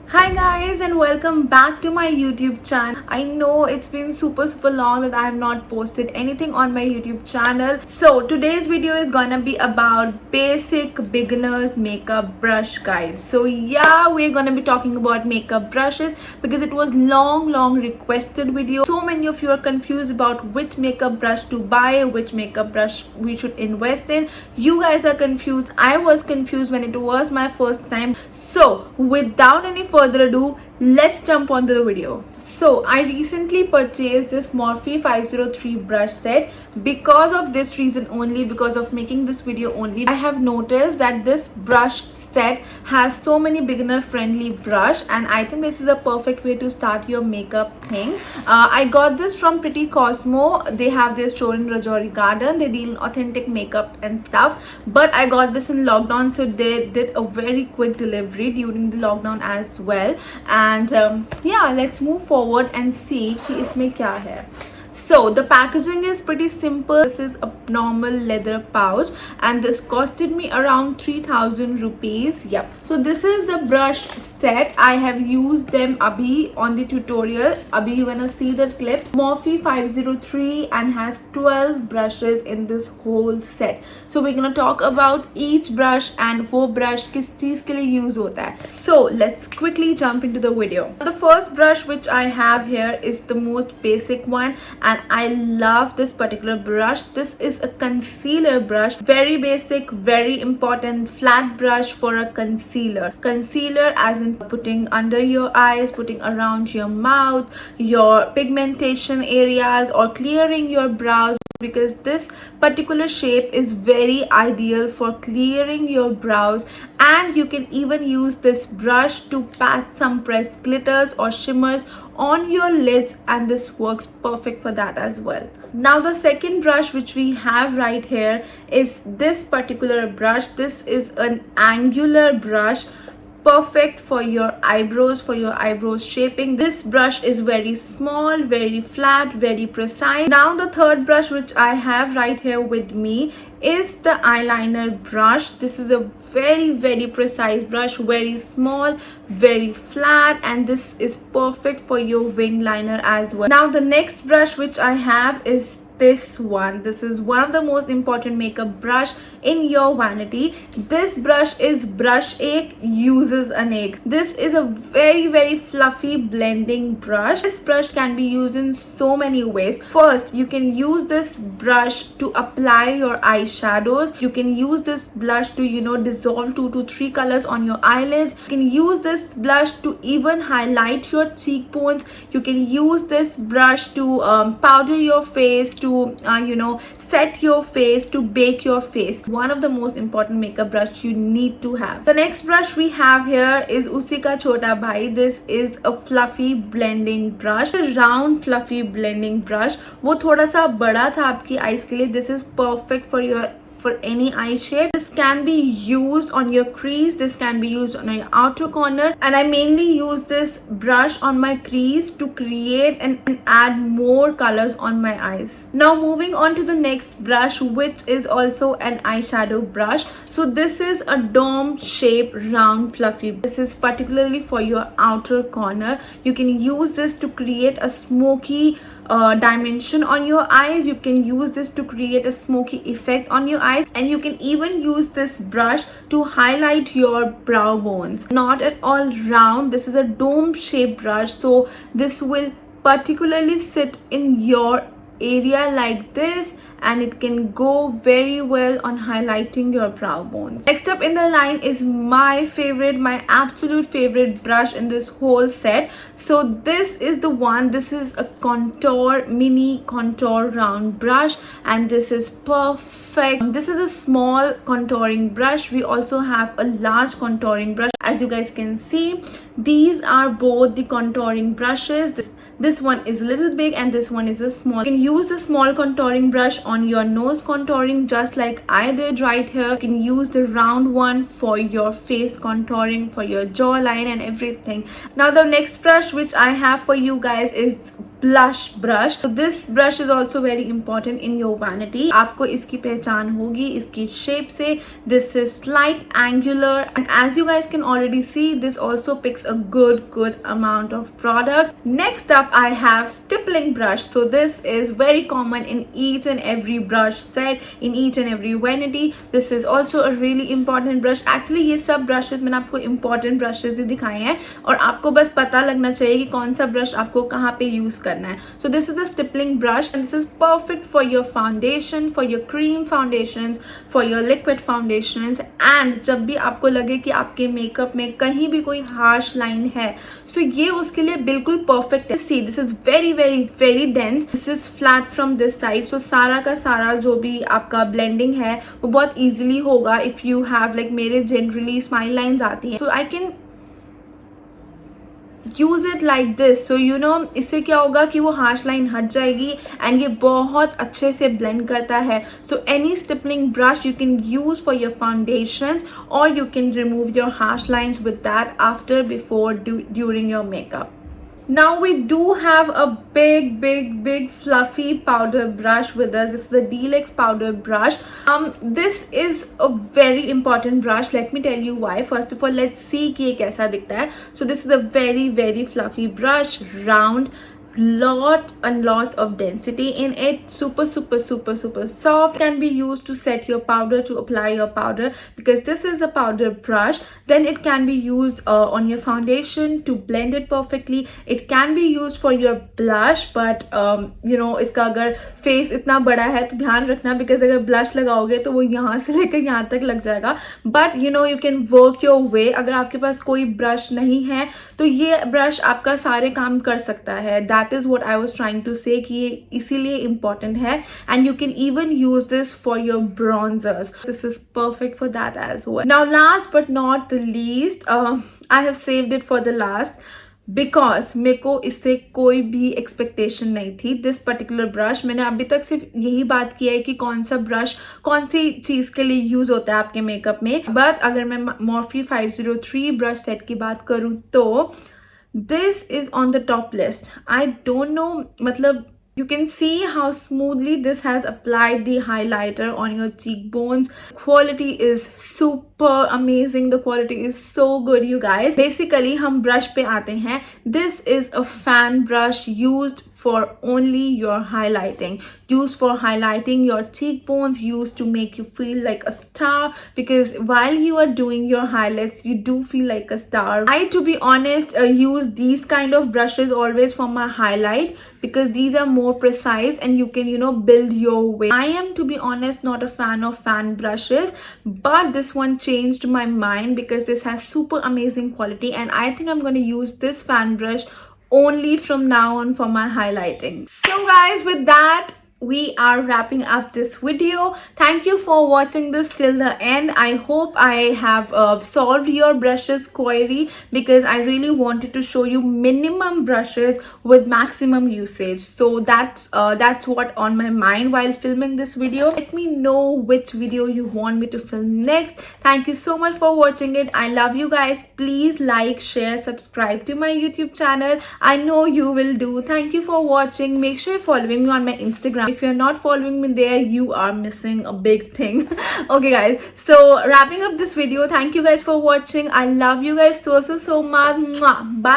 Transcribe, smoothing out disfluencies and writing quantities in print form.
Hi guys, and welcome back to my YouTube channel. I know it's been super long that I have not posted anything on my YouTube channel. So today's video is gonna be about basic beginners makeup brush guide. So yeah, we're gonna be talking about makeup brushes because it was long requested video. So many of you are confused about which makeup brush to buy, which makeup brush we should invest in. You guys are confused. I was confused when it was my first time. So without any further ado, let's jump on to the video. So I recently purchased this Morphe 503 brush set. Because of this reason only, because of making this video only, I have noticed that this brush set has so many beginner friendly brush, and I think this is a perfect way to start your makeup thing. I got this from Pretty Cosmo. They have their store in Rajouri Garden. They deal in authentic makeup and stuff, but I got this in lockdown, so they did a very quick delivery during the lockdown as well. And yeah, let's move forward and see कि इसमें क्या है. So the packaging is pretty simple. This is a normal leather pouch and this costed me around 3000 rupees. Yep. So this is the brush set. I have used them abhi on the tutorial. Abhi you're gonna see the clips. Morphe 503 and has 12 brushes in this whole set. So we're gonna talk about each brush and वो brush किस चीज के लिए use होता है. So let's quickly jump into the video. The first brush which I have here is the most basic one, and I love this particular brush. This is a concealer brush, very basic, very important flat brush for a concealer. Concealer as in putting under your eyes, putting around your mouth, your pigmentation areas, or clearing your brows, because this particular shape is very ideal for clearing your brows. And you can even use this brush to pat some pressed glitters or shimmers on your lids, and this works perfect for that as well. Now the second brush which we have right here is this particular brush. This is an angular brush, perfect for your eyebrows, for your eyebrows shaping. This brush is very small, very flat, very precise. Now the third brush which I have right here with me is the eyeliner brush. This is a very precise brush, very small, very flat, and this is perfect for your wing liner as well. Now the next brush which I have is this one. This is one of the most important makeup brush in your vanity. This brush is Brush Ache Uses an Egg. This is a very fluffy blending brush. This brush can be used in so many ways. First, you can use this brush to apply your eyeshadows. You can use this blush to dissolve 2 to 3 colors on your eyelids. You can use this blush to even highlight your cheekbones. You can use this brush to powder your face, to set your face, to bake your face. One of the most important makeup brush you need to have. The next brush we have here is Usi Ka Chota Bhai. This is a fluffy blending brush, a round fluffy blending brush. वो थोड़ा सा बड़ा था आपकी eyes के लिए. This is perfect for any eye shape. This can be used on your crease, this can be used on your outer corner, and I mainly use this brush on my crease to create and add more colors on my eyes. Now moving on to the next brush, which is also an eyeshadow brush. So this is a dome shape round fluffy. This is particularly for your outer corner. You can use this to create a smoky dimension on your eyes. You can use this to create a smoky effect on your eyes, and you can even use this brush to highlight your brow bones. Not at all round. This is a dome shaped brush, so this will particularly sit in your area like this, and it can go very well on highlighting your brow bones. Next up in the line is my favorite, my absolute favorite brush in this whole set. So this is the one. This is a mini contour round brush, and this is perfect. This is a small contouring brush. We also have a large contouring brush. As you guys can see, these are both the contouring brushes. This one is a little big and this one is a small. You can use the small contouring brush on your nose contouring, just like I did right here. You can use the round one for your face contouring, for your jawline and everything. Now the next brush which I have for you guys is blush brush. So this brush is also very important in your vanity. आपको इसकी पहचान होगी इसकी shape से. This is slight angular and as you guys can already see, this also picks a good amount of product. Next up I have stippling brush. So this is very common in each and every brush set, in each and every vanity. This is also a really important brush. Actually ये सब brushes मैंने आपको important brushes ही दिखाए हैं और आपको बस पता लगना चाहिए कि कौन सा ब्रश आपको कहाँ पे यूज करना है. So this is a stippling brush and this is perfect for your foundation, for your cream foundations, for your liquid foundations. And जब भी आपको लगे कि आपके मेकअप में कहीं भी कोई हार्श लाइन है, सो ये उसके लिए बिल्कुल परफेक्ट है. See this is very dense. This is flat from this side. So सारा का सारा जो भी आपका ब्लेंडिंग है वो बहुत ईजिली होगा इफ यू हैव लाइक मेरे जनरली स्माइल लाइन्स आती हैं. So I can use it like this. So you know इससे क्या होगा कि वो हार्श लाइन हट जाएगी एंड ये बहुत अच्छे से ब्लेंड करता है. So any stippling brush you can use for your foundations और you can remove your harsh lines with that after before during your makeup. Now we do have a big fluffy powder brush with us. This is the Deluxe powder brush. This is a very important brush. Let me tell you why. First of all, let's see कि ये कैसा दिखता है. So this is a very fluffy brush, round, lot and lots of density in it, super soft. Can be used to set your powder, to apply your powder, because this is a powder brush. Then it can be used on your foundation to blend it perfectly. It can be used for your blush, but you know इसका अगर face इतना बड़ा है तो ध्यान रखना, because अगर blush लगाओगे तो वो यहाँ से लेकर यहाँ तक लग जाएगा. But you know you can work your way. अगर आपके पास कोई ब्रश नहीं है तो ये ब्रश आपका सारे काम कर सकता है. That is what I was trying to say कि ये इसीलिए important है. And you can even use this for your bronzers. This is perfect for that as well. Now last but not the least, I have saved it for the last because मेरे को इससे कोई भी expectation नहीं थी. This particular brush मैंने अभी तक सिर्फ यही बात की है कि कौन सा ब्रश कौन सी चीज़ के लिए यूज़ होता है आपके मेकअप में. बट अगर मैं Morphe 503 ब्रश सेट की बात करूँ तो this is on the top list. I don't know, matlab you can see how smoothly this has applied the highlighter on your cheekbones. Quality is super amazing. The quality is so good, you guys. Basically हम brush पे आते हैं. This is a fan brush used for only your highlighting, used for highlighting your cheekbones, used to make you feel like a star, because while you are doing your highlights you do feel like a star. I, to be honest, use these kind of brushes always for my highlight, because these are more precise and you can, you know, build your way. I am, to be honest, not a fan of fan brushes, but this one changed my mind because this has super amazing quality, and I think I'm going to use this fan brush only from now on for my highlighting. So guys, with that we are wrapping up this video. Thank you for watching this till the end. I hope I have solved your brushes query, because I really wanted to show you minimum brushes with maximum usage. So that's what on my mind while filming this video. Let me know which video you want me to film next. Thank you so much for watching it. I love you guys. Please like, share, subscribe to my YouTube channel. I know you will do. Thank you for watching. Make sure you're following me on my Instagram. If you're not following me there, you are missing a big thing. Okay guys, so wrapping up this video, thank you guys for watching. I love you guys so much. Mwah. Bye.